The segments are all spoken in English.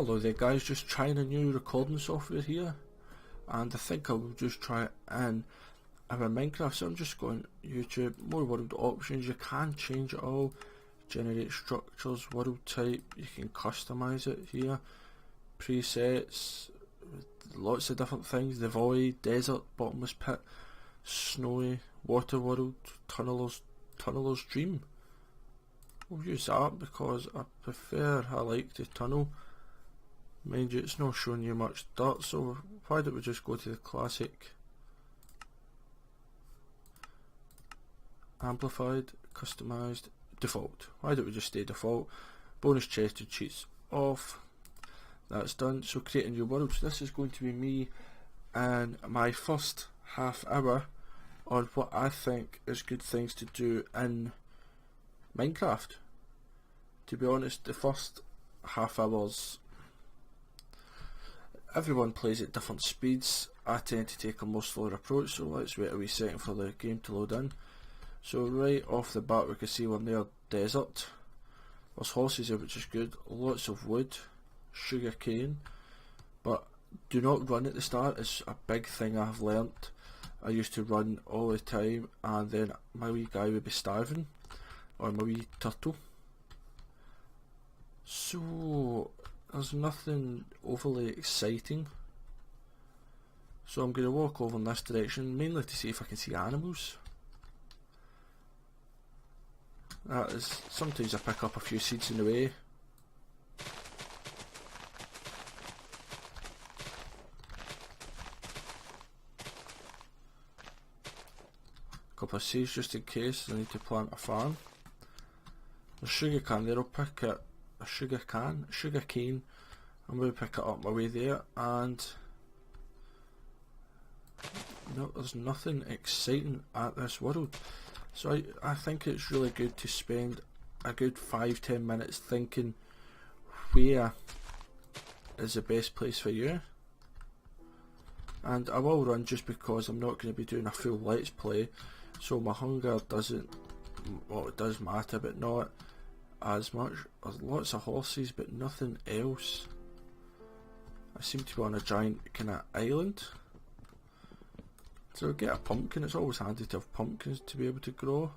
Hello there guys, just trying a new recording software here, and I think I will just try it in our Minecraft. So I'm just going YouTube, more world options. You can change it all, generate structures, world type, you can customize it here, presets, lots of different things, the void, desert, bottomless pit, snowy, water world, tunneler's dream. We'll use that because I like the tunnel. Mind you, it's not showing you much dirt, so why don't we just go to the classic amplified, customized, default. Why don't we just stay default? Bonus chest and cheats off. That's done. So create a new world. So this is going to be me and my first half hour on what I think is good things to do in Minecraft. To be honest, the first half hours, everyone plays at different speeds. I tend to take a more slower approach, so let's wait a wee second for the game to load in. So right off the bat we can see we're near desert. There's horses here, which is good, lots of wood, sugar cane, but do not run at the start. It's a big thing I've learnt. I used to run all the time and then my wee guy would be starving, or my wee turtle. So there's nothing overly exciting, so I'm going to walk over in this direction mainly to see if I can see animals. That is, sometimes I pick up a few seeds in the way. A couple of seeds just in case I need to plant a farm. The sugar cane there, I'll pick it. A sugar cane. I'm going to pick it up my way there, and no, there's nothing exciting at this world. So I think it's really good to spend a good 5-10 minutes thinking where is the best place for you. And I will run just because I'm not going to be doing a full let's play, so my hunger doesn't, well, it does matter but not as much. There's lots of horses but nothing else. I seem to be on a giant kind of island. So get a pumpkin. It's always handy to have pumpkins to be able to grow.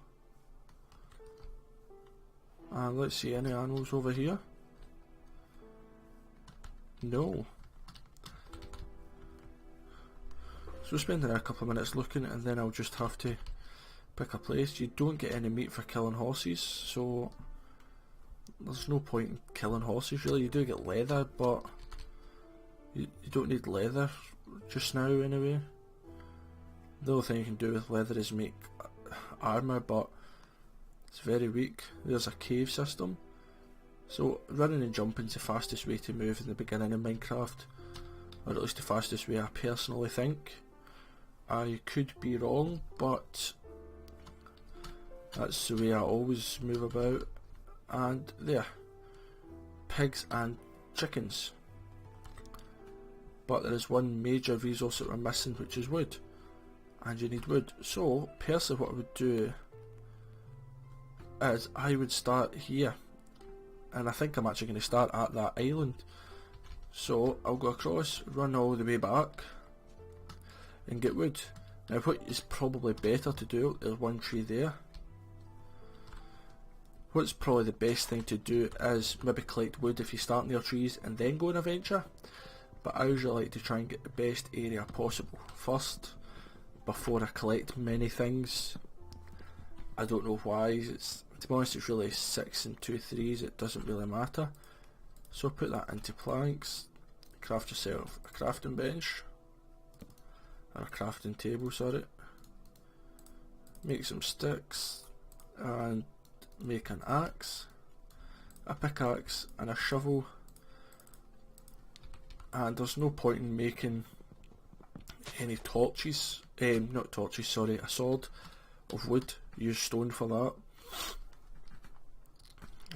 And let's see, any animals over here? No. So spending a couple of minutes looking, and then I'll just have to pick a place. You don't get any meat for killing horses, so there's no point in killing horses really. You do get leather, but you don't need leather just now anyway. The only thing you can do with leather is make armour, but it's very weak. There's a cave system, so running and jumping is the fastest way to move in the beginning of Minecraft, or at least the fastest way I personally think. I could be wrong, but that's the way I always move about. And there, pigs and chickens. But there is one major resource that we're missing, which is wood. And you need wood. So personally what I would do is I would start here, and I think I'm actually going to start at that island. So I'll go across, run all the way back and get wood. Now what is probably better to do, there's one tree there. What's probably the best thing to do is maybe collect wood if you start near trees and then go on a venture, but I usually like to try and get the best area possible first before I collect many things. I don't know why. It's, to be honest, it's really 6 and 2 3s, it doesn't really matter. So put that into planks, craft yourself a crafting bench, or a crafting table, sorry. Make some sticks and make an axe, a pickaxe and a shovel. And there's no point in making any torches, not torches, sorry, a sword of wood. Use stone for that.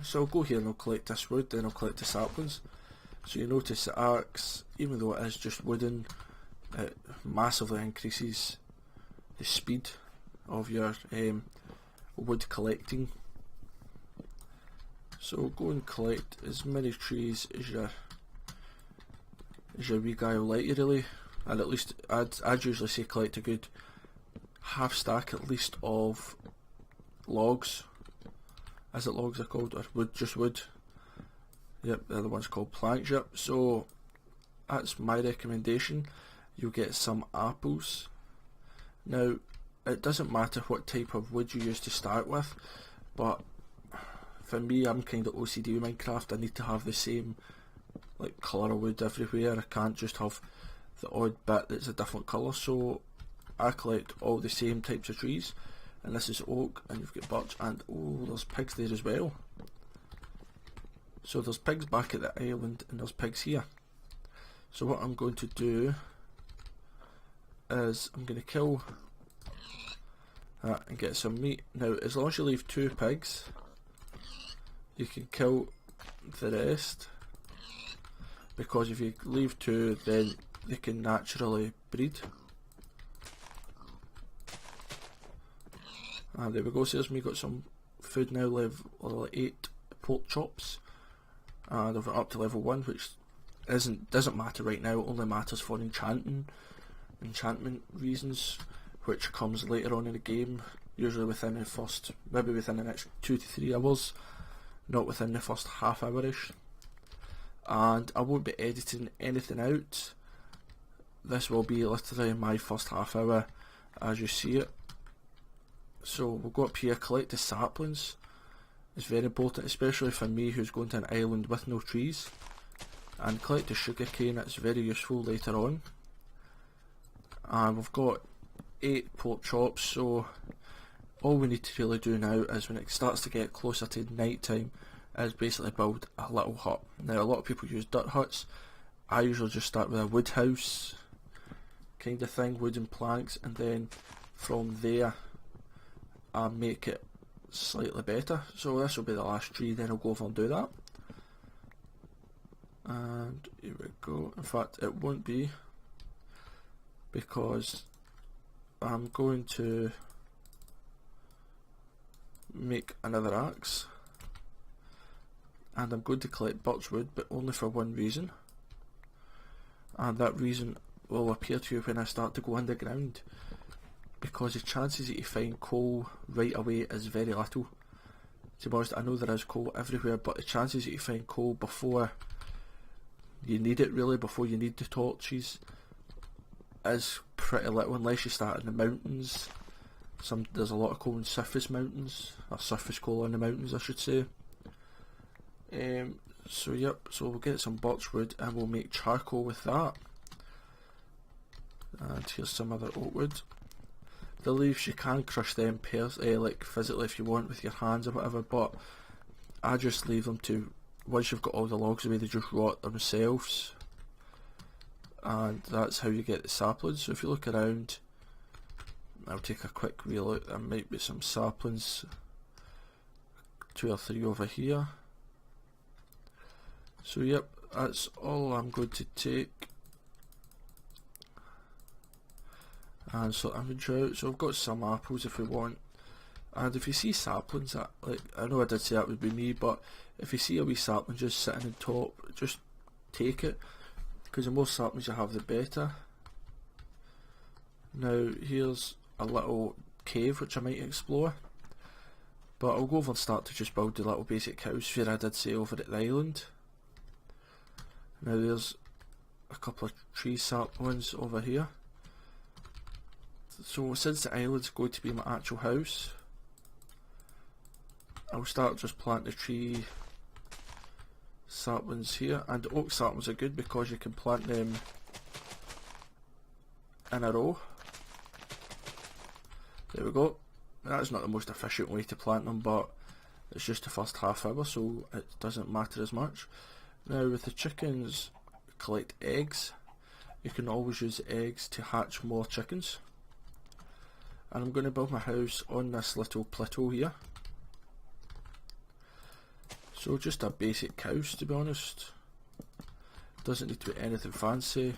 So I'll go here and I'll collect this wood, then I'll collect the saplings. So you notice the axe, even though it is just wooden, it massively increases the speed of your wood collecting. So go and collect as many trees as you is your wee guy will let you really, and at least I'd usually say collect a good half stack at least of logs. Is it logs they're called, or wood? Just wood. Yep, the other one's called planks. Yep. So that's my recommendation. You'll get some apples. Now it doesn't matter what type of wood you use to start with, but for me, I'm kind of OCD with Minecraft. I need to have the same like colour of wood everywhere. I can't just have the odd bit that's a different colour, so I collect all the same types of trees. And this is oak, and you've got birch, and oh, there's pigs there as well. So there's pigs back at the island, and there's pigs here. So what I'm going to do is I'm going to kill that and get some meat. Now, as long as you leave 2 pigs, you can kill the rest, because if you leave 2, then they can naturally breed. And there we go, so there's me got some food now, level 8 pork chops, and I've up to level 1, which doesn't matter right now, it only matters for enchantment reasons, which comes later on in the game, usually within the first, maybe within the next 2 to 3 hours, not within the first half hour-ish. And I won't be editing anything out, this will be literally my first half hour as you see it. So we'll go up here, collect the saplings. It's very important, especially for me who's going to an island with no trees. And collect the sugar cane, it's very useful later on. And we've got 8 pork chops, so all we need to really do now is when it starts to get closer to night time is basically build a little hut. Now a lot of people use dirt huts, I usually just start with a wood house kind of thing, wooden planks, and then from there I make it slightly better. So this will be the last tree, then I'll go over and do that. And here we go. In fact, it won't be, because I'm going to make another axe, and I'm going to collect birchwood, but only for one reason, and that reason will appear to you when I start to go underground, because the chances that you find coal right away is very little. To be honest, I know there is coal everywhere, but the chances that you find coal before you need it, really, before you need the torches, is pretty little, unless you start in the mountains. There's a lot of coal in surface mountains, or surface coal in the mountains I should say. So yep, so we'll get some birchwood and we'll make charcoal with that. And here's some other oak wood. The leaves, you can crush them like physically if you want with your hands or whatever, but I just leave them to, once you've got all the logs away, they just rot themselves. And that's how you get the saplings. So if you look around, I'll take a quick wee look, there might be some saplings, 2 or 3 over here. So yep, that's all I'm going to take. And so I'm going to try out, so I've got some apples if we want. And if you see saplings, that, like, I know I did say that would be me, but if you see a wee sapling just sitting on top, just take it, because the more saplings you have the better. Now here's a little cave which I might explore, but I'll go over and start to just build the little basic house where I did say over at the island. Now there's a couple of tree saplings over here. So since the island's going to be my actual house, I'll start just planting the tree saplings here, and the oak saplings are good because you can plant them in a row. There we go. That's not the most efficient way to plant them, but it's just the first half hour, so it doesn't matter as much. Now with the chickens, collect eggs. You can always use eggs to hatch more chickens. And I'm going to build my house on this little plateau here. So just a basic house, to be honest. Doesn't need to be anything fancy.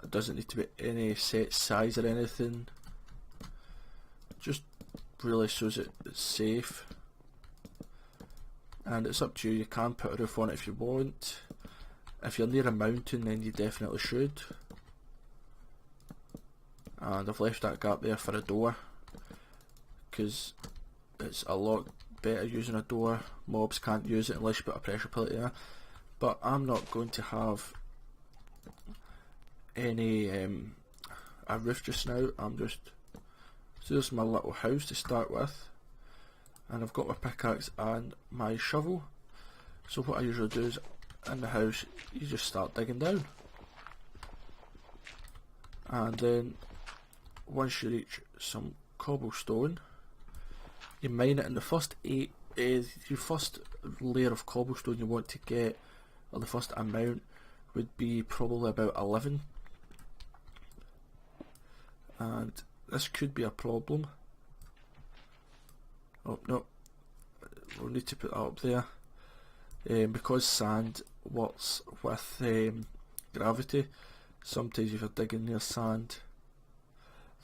It doesn't need to be any set size or anything. Just really shows it's safe. and it's up to you. You can put a roof on it if you want. If you're near a mountain, then you definitely should. And I've left that gap there for a door, because it's a lot better using a door. Mobs can't use it unless you put a pressure plate there. But I'm not going to have any a roof just now. So this is my little house to start with, and I've got my pickaxe and my shovel. So what I usually do is, in the house, you just start digging down, and then once you reach some cobblestone, you mine it. In the first your first layer of cobblestone you want to get, or the first amount, would be probably about 11, and this could be a problem. Oh no, we'll need to put that up there, because sand works with gravity. Sometimes if you're digging near sand,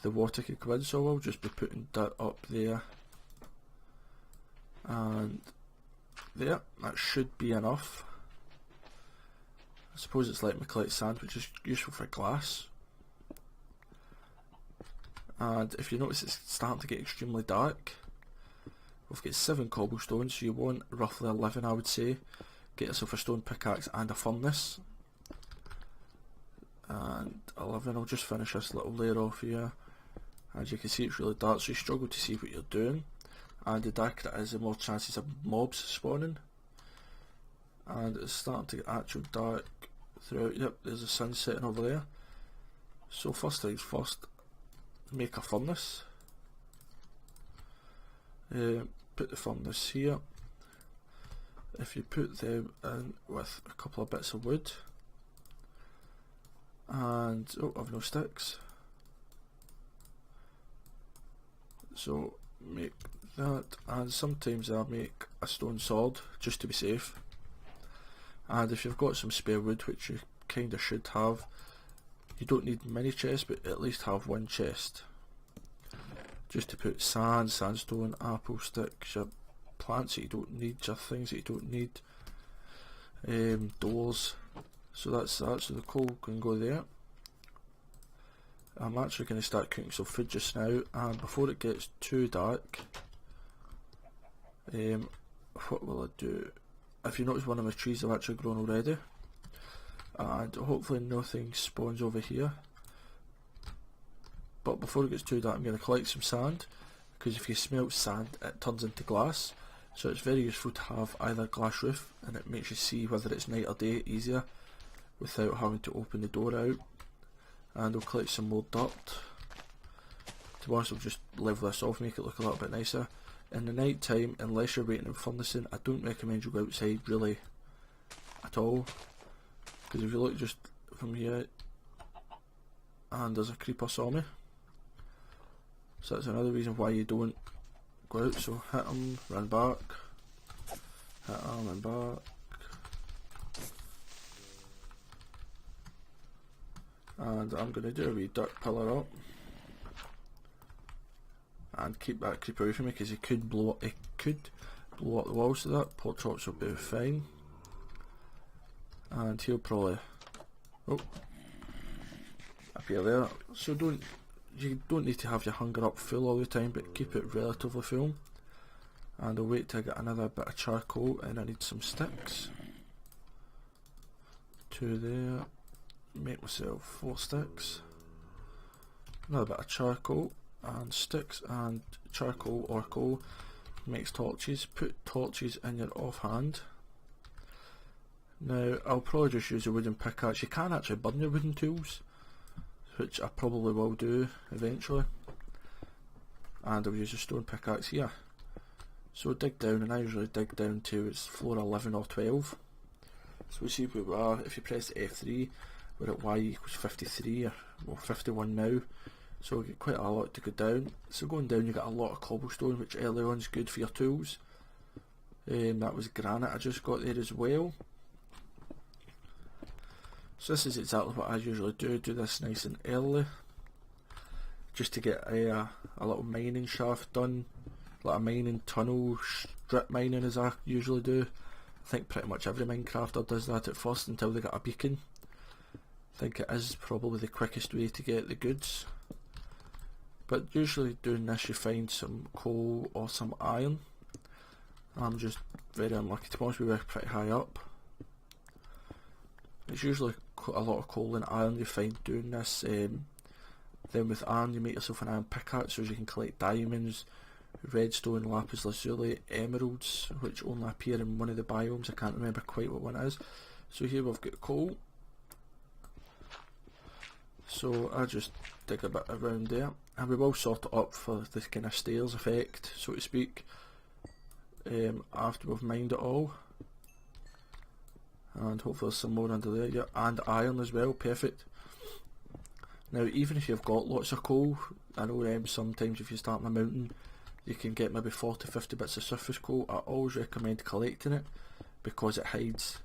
the water could come in, so I'll just be putting that up there, and there, that should be enough. I suppose it's letting me collect sand, which is useful for glass. And if you notice, it's starting to get extremely dark. We've got 7 cobblestones, so you want roughly 11, I would say. Get yourself a stone pickaxe and a furnace. And 11, I'll just finish this little layer off here. As you can see, it's really dark, so you struggle to see what you're doing. And the darker it is, the more chances of mobs spawning. And it's starting to get actual dark throughout. Yep, there's the sun setting over there. So first things first, make a furnace. Put the furnace here. If you put them in with a couple of bits of wood, and oh, I've no sticks, so make that. And sometimes I make a stone sword just to be safe. And if you've got some spare wood, which you kinda should have, you don't need many chests, but at least have one chest just to put sand, sandstone, apple sticks, your plants that you don't need, your things that you don't need, doors. So that's that, so the coal can go there. I'm actually going to start cooking some food just now, and before it gets too dark, what will I do? If you notice, one of my trees have actually grown already, and hopefully nothing spawns over here. But before it gets too dark, I'm going to collect some sand, because if you smelt sand, it turns into glass. So it's very useful to have either glass roof, and it makes you see whether it's night or day easier without having to open the door out. And I'll collect some more dirt. To be honest, I'll just level this off, make it look a little bit nicer. In the night time, unless you're waiting in furnacing, I don't recommend you go outside really at all, because if you look just from here, and there's a creeper saw me. So that's another reason why you don't go out. So hit him, run back, hit him, run back. And I'm going to do a wee dirt pillar up and keep that creeper away from me, because he could blow up the walls. So that pork chops will be fine, and he'll probably appear there. So you don't need to have your hunger up full all the time, but keep it relatively full. And I'll wait till I get another bit of charcoal, and I need some sticks. 2 there. Make myself 4 sticks. Another bit of charcoal and sticks, and charcoal or coal makes torches. Put torches in your offhand. Now I'll probably just use a wooden pickaxe. You can actually burn your wooden tools, which I probably will do eventually. And I'll use a stone pickaxe here. So dig down, and I usually dig down to it's floor 11 or 12. So we see where we are. If you press F3, we're at Y equals 53, or well, 51 now. So we get quite a lot to go down. So going down, you get a lot of cobblestone, which early on is good for your tools. That was granite I just got there as well. So this is exactly what I usually do. Do this nice and early, just to get a little mining shaft done like a mining tunnel, strip mining as I usually do. I think pretty much every Minecrafter does that at first until they get a beacon. I think it is probably the quickest way to get the goods. But usually doing this you find some coal or some iron. I'm just very unlucky. To be honest, we were pretty high up. It's usually a lot of coal and iron you find doing this. Then with iron you make yourself an iron pickaxe so you can collect diamonds, redstone, lapis lazuli, emeralds, which only appear in one of the biomes. I can't remember quite what one it is. So here we've got coal. So I just dig a bit around there, and we will sort it up for this kind of stairs effect, so to speak, after we've mined it all. And hopefully there's some more under there, yeah, and iron as well, perfect. Now even if you've got lots of coal, I know sometimes if you start on a mountain you can get maybe 40-50 bits of surface coal. I always recommend collecting it because it hides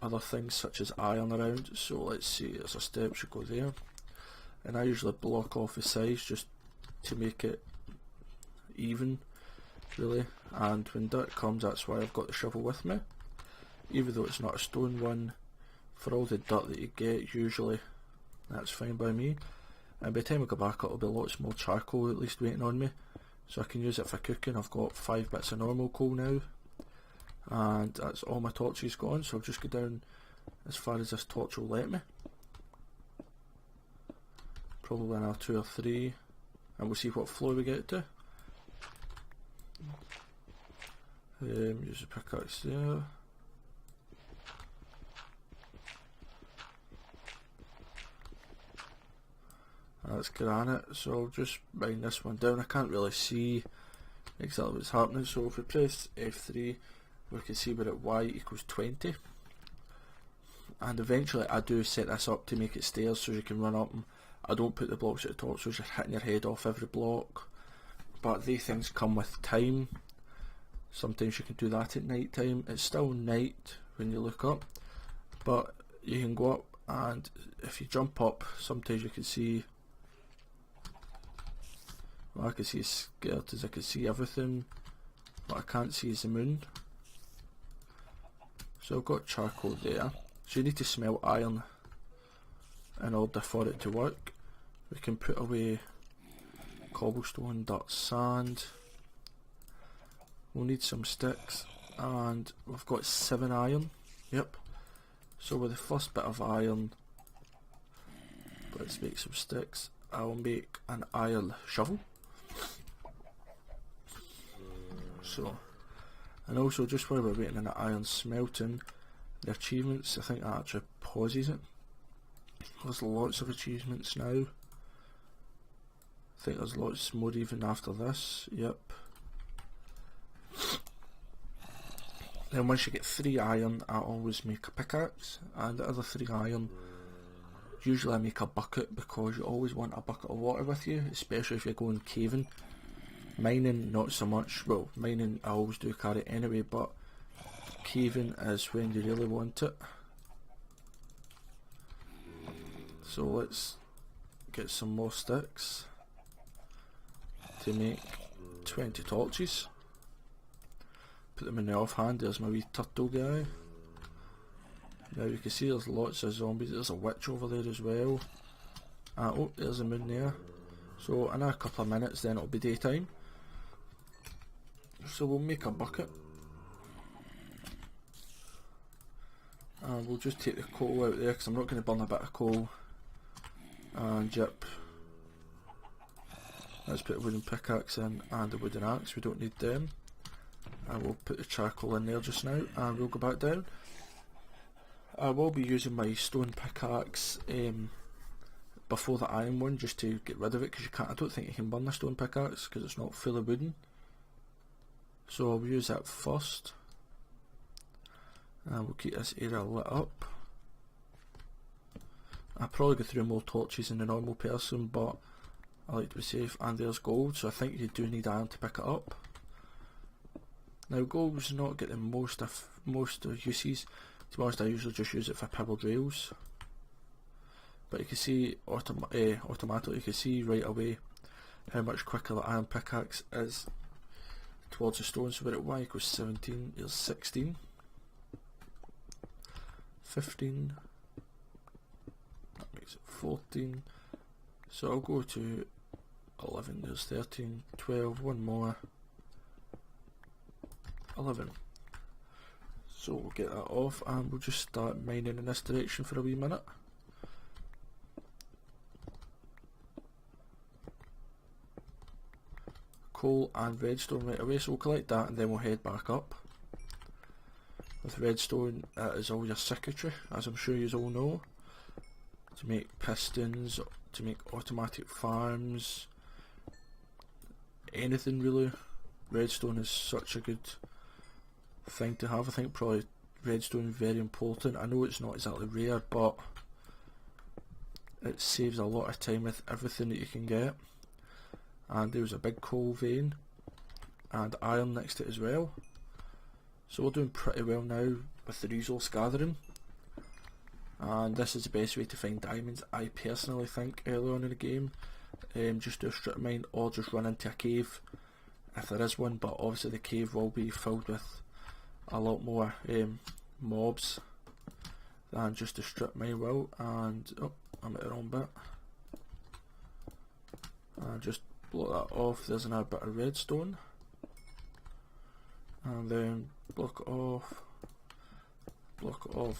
other things such as iron around. So let's see, there's a step should go there, and I usually block off the sides just to make it even really, and when dirt comes that's why I've got the shovel with me, even though it's not a stone one. For all the dirt that you get, usually that's fine by me, and by the time I go back it'll be lots more charcoal at least waiting on me, so I can use it for cooking. I've got 5 bits of normal coal now, and that's all my torches gone, so I'll just go down as far as this torch will let me, probably another 2 or 3, and we'll see what floor we get to. Use the pickaxe there. That's granite, so I'll just mine this one down. I can't really see exactly what's happening, so if we press F3 we can see we're at Y equals 20, and eventually I do set this up to make it stairs so you can run up them. I don't put the blocks at the top so you're hitting your head off every block, but these things come with time. Sometimes you can do that at night time. It's still night when you look up, but you can go up, and if you jump up sometimes you can see, well, I can see as scared as I can see everything. What I can't see is the moon. So I've got charcoal there. So you need to smelt iron in order for it to work. We can put away cobblestone, dirt, sand. We'll need some sticks, and we've got 7 iron. Yep. So with the first bit of iron, let's make some sticks. I'll make an iron shovel. So, and also just while we're waiting on the iron smelting, the achievements, I think that actually pauses it. There's lots of achievements now. I think there's lots more even after this, yep. Then once you get 3 iron, I always make a pickaxe, and the other 3 iron, usually I make a bucket, because you always want a bucket of water with you, especially if you're going caving. Mining not so much, well mining I always do carry it anyway, but caving is when you really want it. So let's get some more sticks to make 20 torches. Put them in the offhand. There's my wee turtle guy. Now you can see there's lots of zombies. There's a witch over there as well. Oh, there's a moon there. So in a couple of minutes then it'll be daytime. So we'll make a bucket. And we'll just take the coal out there because I'm not going to burn a bit of coal. And yep. Let's put a wooden pickaxe in and a wooden axe. We don't need them. And we'll put the charcoal in there just now, and we'll go back down. I will be using my stone pickaxe before the iron one, just to get rid of it, because you can't. I don't think you can burn the stone pickaxe because it's not fully wooden. So I'll use that first, and we'll keep this area lit up. I'll probably go through more torches than a normal person, but I like to be safe. And there's gold, so I think you do need iron to pick it up. Now gold's not getting most uses. To be honest, I usually just use it for pebbled rails. But you can see automatically, you can see right away how much quicker the iron pickaxe is towards the stone, so we're at y equals 17, here's 16, 15, that makes it 14, so I'll go to 11, there's 13, 12, one more, 11. So we'll get that off and we'll just start mining in this direction for a wee minute. Coal and redstone right away, so we'll collect that and then we'll head back up. With redstone, it is all your circuitry, as I'm sure you all know, to make pistons, to make automatic farms, anything really. Redstone is such a good thing to have. I think probably redstone is very important. I know it's not exactly rare, but it saves a lot of time with everything that you can get. And there was a big coal vein and iron next to it as well, so we're doing pretty well now with the resource gathering, and this is the best way to find diamonds, I personally think, early on in the game. Just do a strip mine or just run into a cave if there is one, but obviously the cave will be filled with a lot more mobs than just a strip mine will. And oh, I'm at the wrong bit, and just block that off. There's another bit of redstone, and then block it off,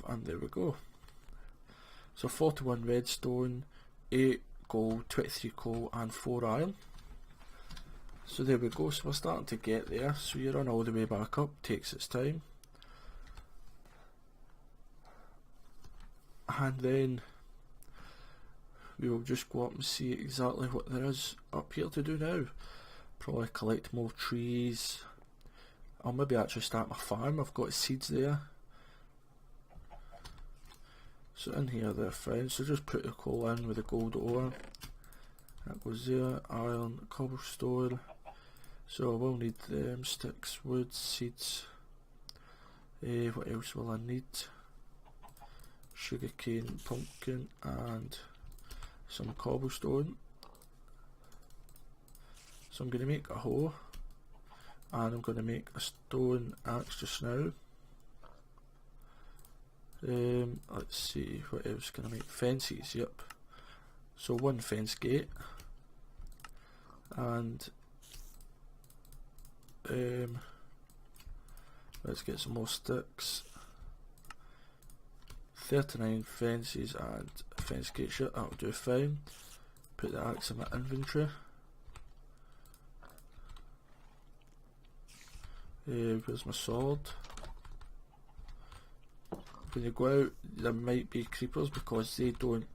and there we go. So 41 redstone, 8 gold, 23 coal and 4 iron. So there we go, so we're starting to get there. So you run all the way back up, takes its time, and then we will just go up and see exactly what there is up here to do now. Probably collect more trees. I'll maybe actually start my farm. I've got seeds there. So in here they're fine. So just put the coal in with the gold ore. That goes there. Iron, cobblestone. So I will need sticks, wood, seeds. What else will I need? Sugarcane, pumpkin, and some cobblestone. So I'm going to make a hoe, and I'm going to make a stone axe just now. Let's see, what else can I make? Fences, yep. So one fence gate, and let's get some more sticks. 39 fences and a fence gate, shit, that'll do fine. Put the axe in my inventory. Where's my sword? When you go out, there might be creepers because they don't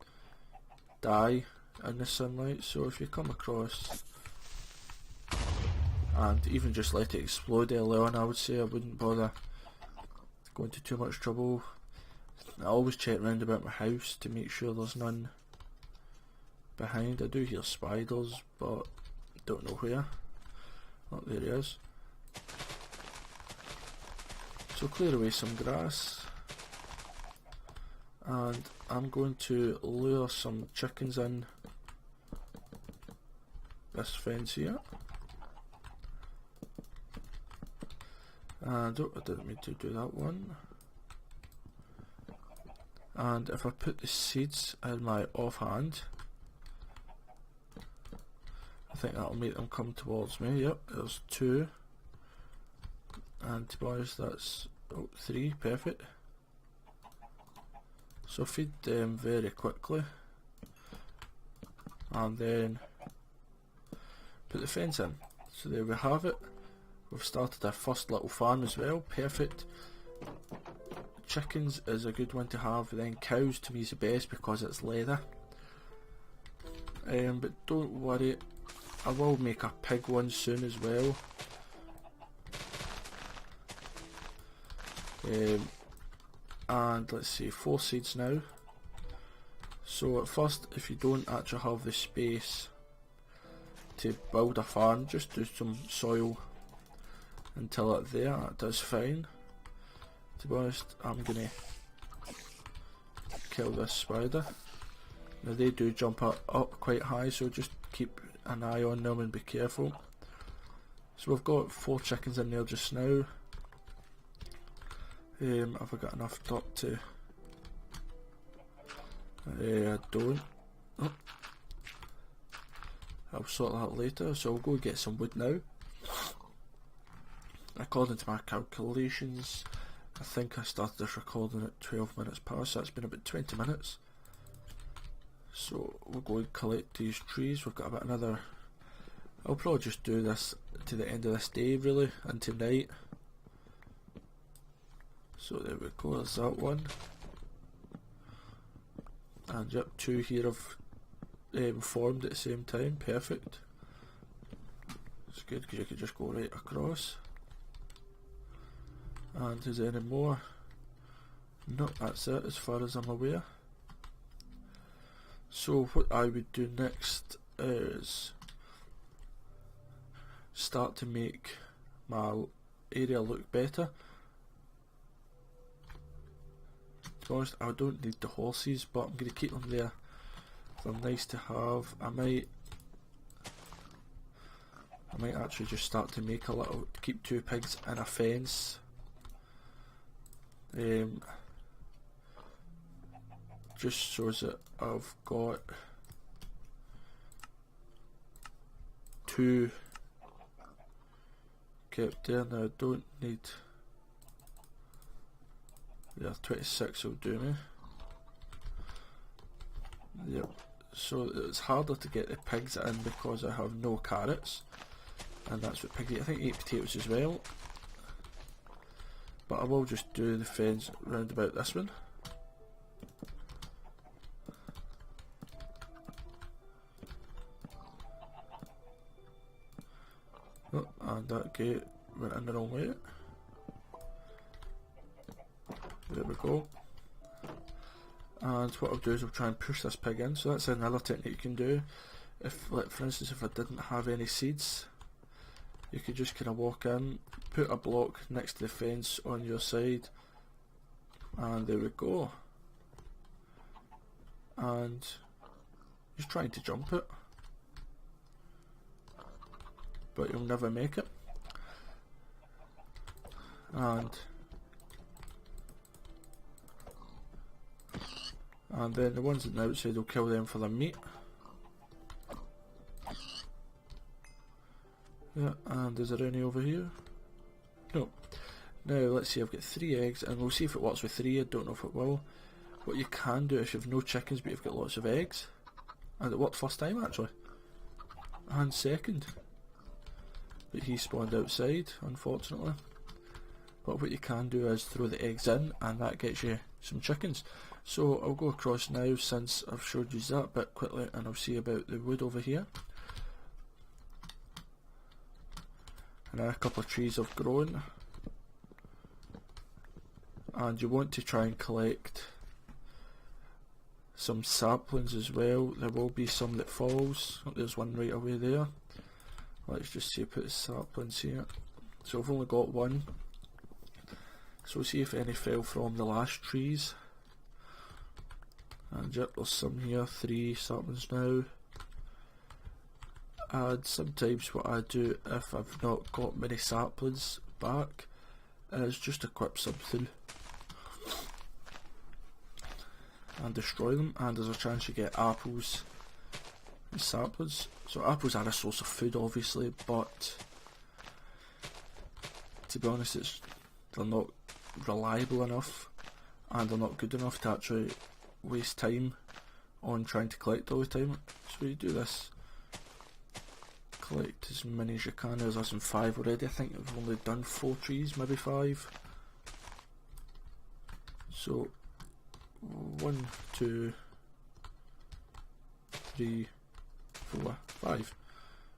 die in the sunlight, so if you come across and even just let it explode early on, I would say I wouldn't bother going to too much trouble. I always check round about my house to make sure there's none behind. I do hear spiders, but don't know where. Oh, there he is. So clear away some grass, and I'm going to lure some chickens in this fence here. And oh, I didn't mean to do that one. And if I put the seeds in my offhand, I think that'll make them come towards me. Yep, there's 2. And to be honest, that's 3, perfect. So feed them very quickly, and then put the fence in. So there we have it. We've started our first little farm as well, perfect. Chickens is a good one to have, then cows to me is the best because it's leather. But don't worry, I will make a pig one soon as well. And let's see, 4 seeds now. So at first, if you don't actually have the space to build a farm, just do some soil until it's there. That does fine. To be honest, I'm gonna kill this spider. Now they do jump up quite high, so just keep an eye on them and be careful. So we've got 4 chickens in there just now. Have I got enough dirt to... I don't. Oh. I'll sort that later, so I'll go get some wood now. According to my calculations, I think I started this recording at 12 minutes past, so it's been about 20 minutes. So we'll go and collect these trees. We've got about another... I'll probably just do this to the end of this day really, and tonight. So there we go, there's that one. And yep, 2 here have formed at the same time, perfect. It's good because you could just go right across. And is there any more? No, that's it as far as I'm aware. So what I would do next is start to make my area look better. To be honest, I don't need the horses, but I'm going to keep them there. They're nice to have. I might actually just start to make a little, keep 2 pigs in a fence. Just shows that I've got 2 kept there. Now I don't need... Yeah, 26 will do me. Yep. So it's harder to get the pigs in because I have no carrots, and that's what pigs eat. I think eat potatoes as well, but I will just do the fence round about this one. Oh, and that gate went in the wrong way. There we go. And what I'll do is I'll try and push this pig in. So that's another technique you can do. If, like for instance, if I didn't have any seeds, you could just kind of walk in, put a block next to the fence on your side, and there we go. And just trying to jump it, but you'll never make it. And then the ones on the outside will kill them for their meat. Yeah, and is there any over here? No. Now let's see, I've got 3 eggs, and we'll see if it works with 3, I don't know if it will. What you can do is you have no chickens but you've got lots of eggs. And it worked first time actually. And second. But he spawned outside, unfortunately. But what you can do is throw the eggs in, and that gets you some chickens. So I'll go across now since I've showed you that bit quickly, and I'll see about the wood over here. And a couple of trees have grown. And you want to try and collect some saplings as well. There will be some that falls. Oh, there's one right away there. Let's just see, put the saplings here. So I've only got 1. So we'll see if any fell from the last trees. And yep, there's some here, 3 saplings now. And sometimes what I do if I've not got many saplings back is just equip something and destroy them, and there's a chance you get apples and saplings. So apples are a source of food obviously, but to be honest they're not reliable enough, and they're not good enough to actually waste time on trying to collect all the time. So you do this, collect as many as you can. There's us in 5 already. I think I've only done 4 trees, maybe 5. So 1, 2, 3, 4, 5.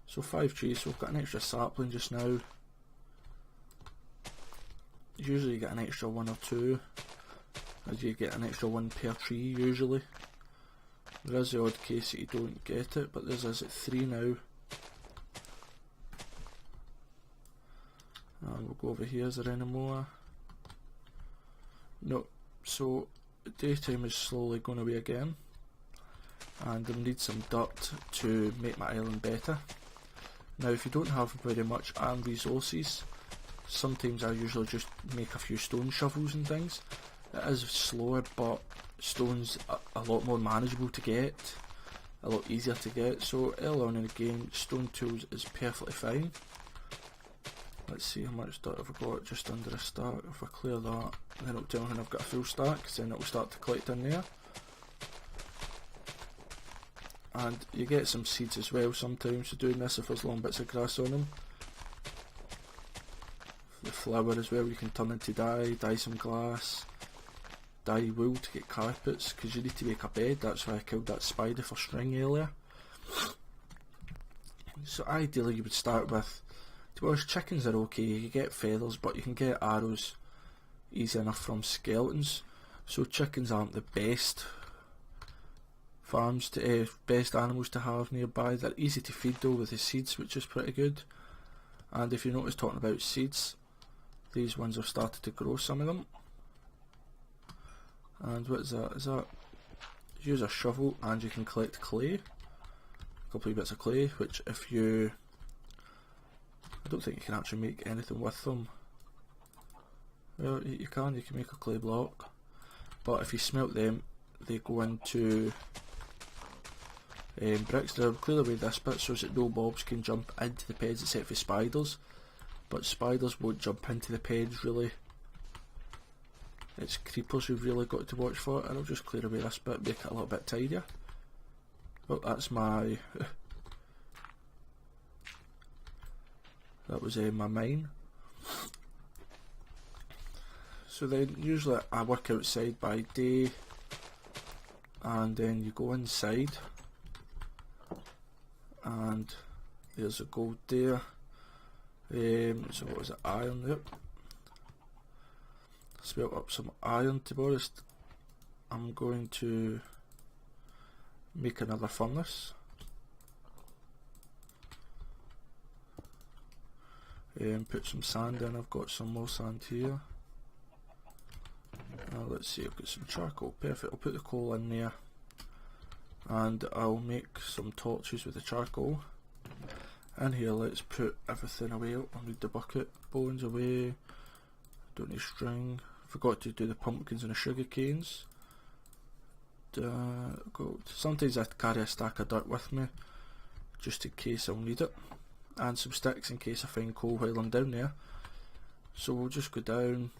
So 5 trees, so we've got an extra sapling just now. Usually you get an extra 1 or 2, as you get an extra 1 per tree usually. There is the odd case that you don't get it, but there's us at 3 now. And we'll go over here, is there any more? No. So daytime is slowly going away again, and I need some dirt to make my island better. Now if you don't have very much iron resources, sometimes I usually just make a few stone shovels and things. It is slower, but stone's a lot more manageable to get, a lot easier to get, so early on in the game stone tools is perfectly fine. Let's see how much dirt I've got, just under a stack. If I clear that, then it'll tell me when I've got a full stack, so then it'll start to collect in there. And you get some seeds as well sometimes for doing this if there's long bits of grass on them. The flour as well you can turn into dye some glass, dye wool to get carpets, because you need to make a bed. That's why I killed that spider for string earlier. So ideally you would start with, to be honest, chickens are okay, you get feathers, but you can get arrows easy enough from skeletons. So chickens aren't the best farms to best animals to have nearby. They're easy to feed though with the seeds, which is pretty good. And if you notice, talking about seeds, these ones have started to grow, some of them. And what is that? Is that use a shovel and you can collect clay, a couple of bits of clay, which if you, I don't think you can actually make anything with them. Well, you can make a clay block, but if you smelt them they go into bricks. They'll clear away this bit so that no mobs can jump into the peds except for spiders, but spiders won't jump into the peds really. It's creepers you've really got to watch for, and I'll just clear away this bit, make it a little bit tidier. Well, that's my that was my mine. So then usually I work outside by day, and then you go inside and there's a gold there. So what was it, iron? Yep. Spelt up some iron. To be honest, I'm going to make another furnace. Put some sand in. I've got some more sand here. Let's see, I've got some charcoal. Perfect. I'll put the coal in there, and I'll make some torches with the charcoal. In here, let's put everything away. I'll need the bucket. Bones away. Don't need string. Forgot to do the pumpkins and the sugar canes. Gold. Sometimes I carry a stack of dirt with me, just in case I'll need it, and some sticks in case I find coal while I'm down there. So we'll just go down,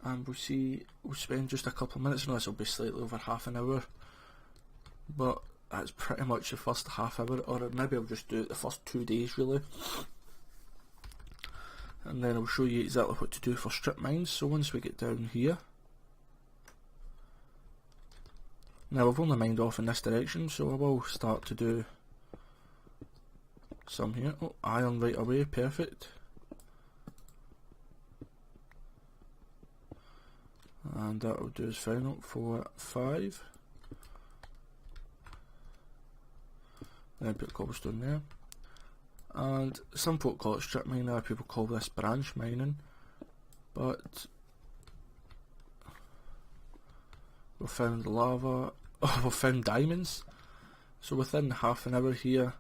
and we'll spend just a couple of minutes. Now this will be slightly over half an hour, but that's pretty much the first half hour, or maybe I'll just do it the first 2 days really. And then I'll show you exactly what to do for strip mines. So once we get down here, now I've only mined off in this direction, so I will start to do some here. Oh, iron right away, perfect. And that will do as final 4, 5. Then put cobblestone there. And some folk call it strip mining, other people call this branch mining, but we found lava, we found diamonds, so within half an hour here,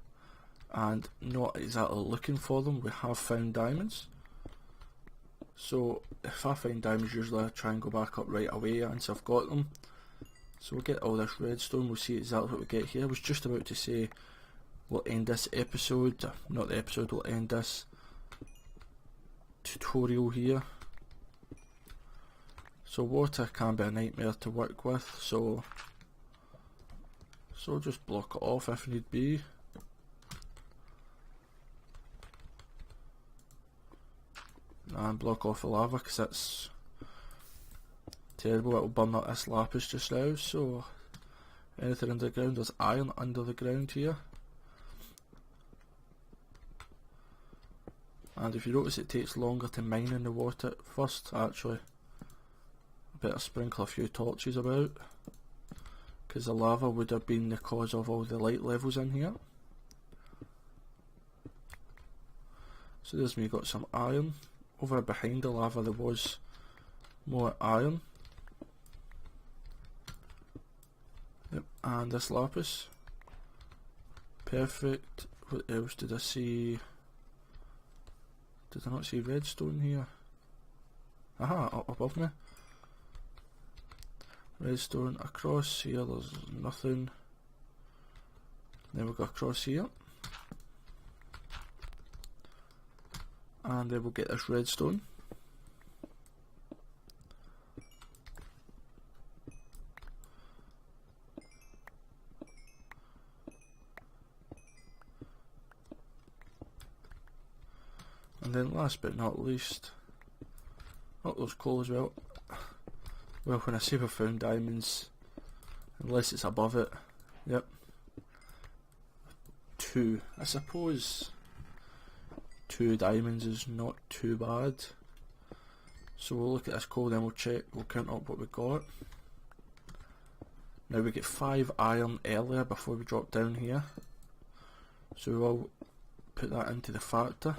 and not exactly looking for them, we have found diamonds. So if I find diamonds, usually I try and go back up right away once I've got them. So we'll get all this redstone, we'll see exactly what we get here. I was just about to say we'll end this episode, not the episode, we'll end this tutorial here. So water can be a nightmare to work with, so just block it off if need be. And block off the lava because it's terrible, it will burn up this lapis just now. So anything underground, there's iron under the ground here. And if you notice, it takes longer to mine in the water first. Actually, I better sprinkle a few torches about, because the lava would have been the cause of all the light levels in here. So there's me, got some iron. Over behind the lava there was more iron. Yep, and this lapis. Perfect. What else did I see? Did I not see redstone here? Aha, up above me. Redstone across here, there's nothing. Then we'll go across here. And then we'll get this redstone. And then last but not least, those coal as well. Well, when I say we found diamonds, unless it's above it, yep. 2. I suppose 2 diamonds is not too bad. So we'll look at this coal, then we'll check, we'll count up what we got. Now we get 5 iron earlier before we drop down here. So we'll put that into the factor.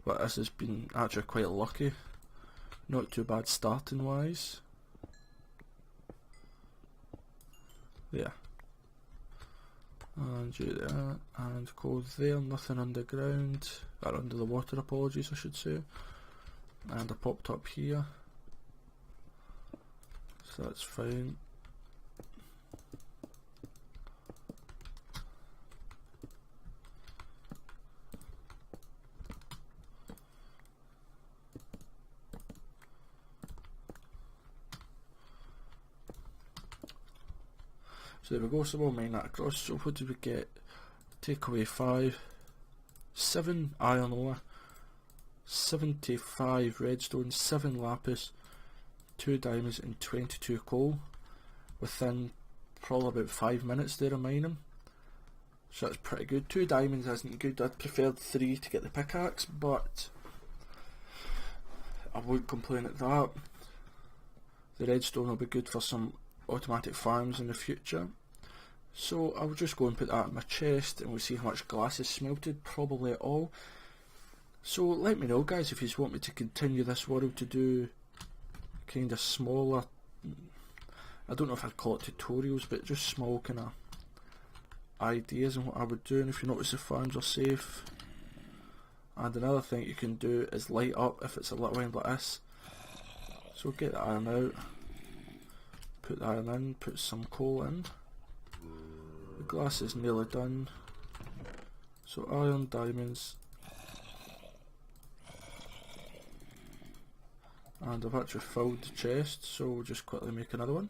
But this has been actually quite lucky. Not too bad starting wise. Yeah. And do that, and go there, nothing underground, or under the water, apologies I should say. And I popped up here. So that's fine. So there we go, so we'll mine that across. So what did we get? Take away 5, 7 iron ore, 75 redstone, 7 lapis, 2 diamonds and 22 coal within probably about 5 minutes there of mining. So that's pretty good. 2 diamonds isn't good, I'd preferred 3 to get the pickaxe, but I won't complain at that. The redstone will be good for some automatic farms in the future. So I'll just go and put that in my chest and we'll see how much glass is smelted, probably at all. So let me know guys if you want me to continue this world to do kind of smaller, I don't know if I'd call it tutorials, but just small kind of ideas on what I would do. And if you notice the farms are safe. And another thing you can do is light up if it's a little end like this. So get the iron out, put the iron in, put some coal in. The glass is nearly done. So iron, diamonds, and I've actually filled the chest, so we'll just quickly make another one.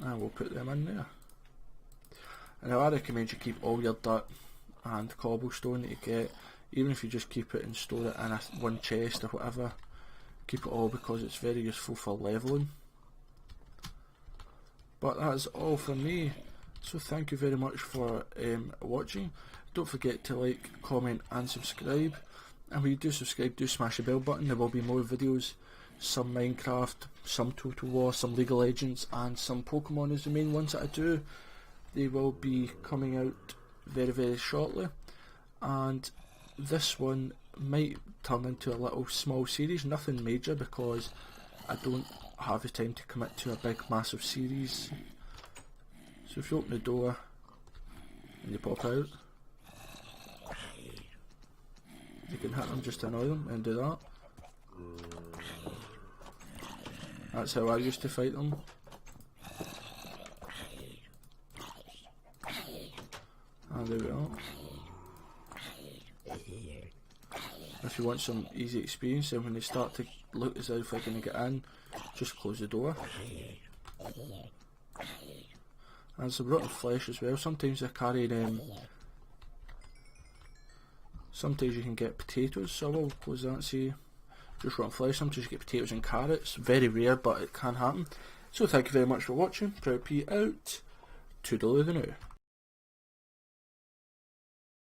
And we'll put them in there. And I recommend you keep all your dirt and cobblestone that you get, even if you just keep it and store it in one chest or whatever. Keep it all because it's very useful for leveling. But that's all from me, so thank you very much for watching. Don't forget to like, comment and subscribe, and when you do subscribe, do smash the bell button. There will be more videos, some Minecraft, some Total War, some League of Legends and some Pokemon is the main ones that I do. They will be coming out very shortly, and this one might turn into a little small series, nothing major because I don't have the time to commit to a big massive series. So if you open the door and you pop out, you can hit them just to annoy them and do that. That's how I used to fight them. And there we are. If you want some easy experience, then when they start to look as if they're going to get in, just close the door. And some rotten flesh as well. Sometimes they're carrying sometimes you can get potatoes, so I will close that and see just rotten flesh. Sometimes you get potatoes and carrots. Very rare, but it can happen. So thank you very much for watching. ProudP out. Toodaloo the now.